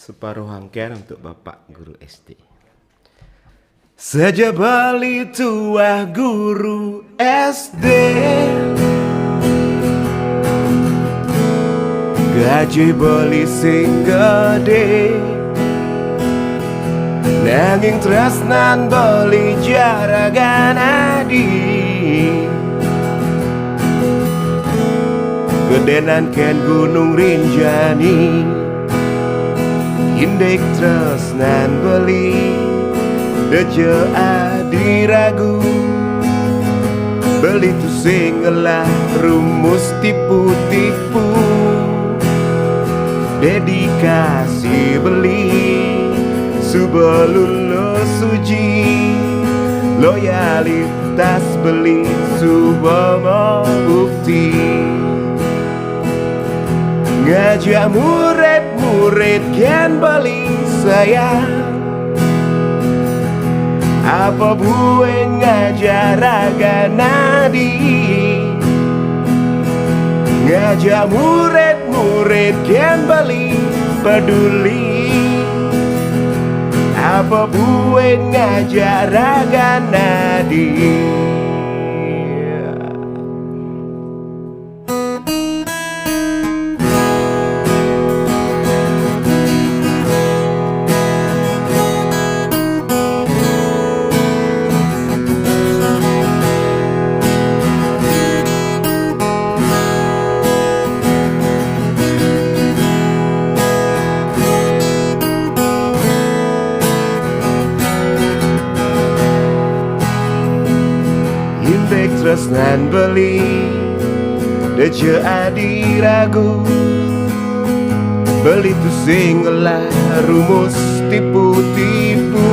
Separuh rangkaian untuk Bapak Guru SD. Sejabali tua guru SD, gaji beli sing gede, nanging tresnan beli jaragan adi. Gedenan ken Gunung Rinjani, indek tresnan beli deje adi ragu. Beli tu sing ngelah rumus tipu-tipu, dedikasi beli sebelum lo suji, loyalitas beli subama bukti. Ngajak murid-murid kian beli sayang, apa buat ngajar raga nadi. Ngajak murid-murid kian beli peduli, apa buat ngajar raga nadi. Indek tresnan beli deje adi ragu. Beli tu sing ngelah rumus tipu-tipu,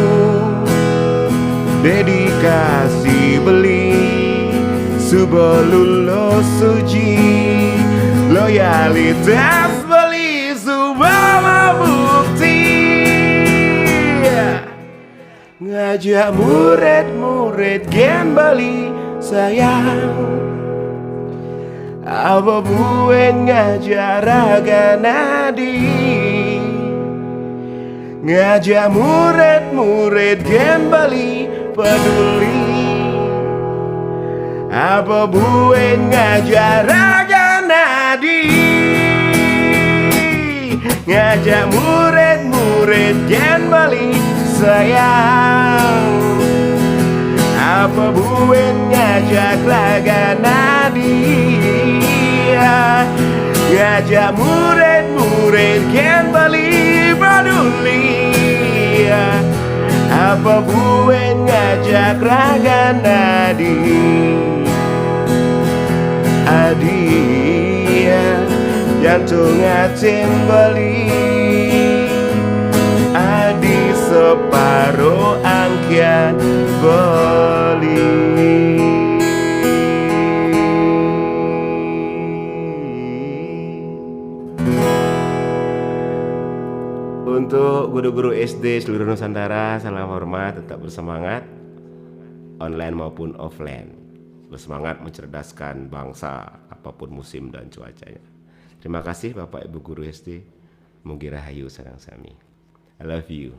dedikasi beli sebelum lo suji, loyalitas beli subama bukti. Ngajak murid-murid gen beli sayang, apa buat ngajar raga nadi. Ngajak murid-murid gen beli peduli, apa buat ngajar raga nadi. Ngajak murid-murid gen beli sayang, apa buat ngajak raga nadi. Ngajak murid-murid kian beli peduli, apa buat ngajak raga nadi. Adi jantung atin beli, adi separuh angkian beli. Untuk guru-guru SD seluruh Nusantara, salam hormat, tetap bersemangat, online maupun offline. Bersemangat mencerdaskan bangsa apapun musim dan cuacanya. Terima kasih Bapak Ibu Guru SD. Mugi rahayu sareng sami. I love you.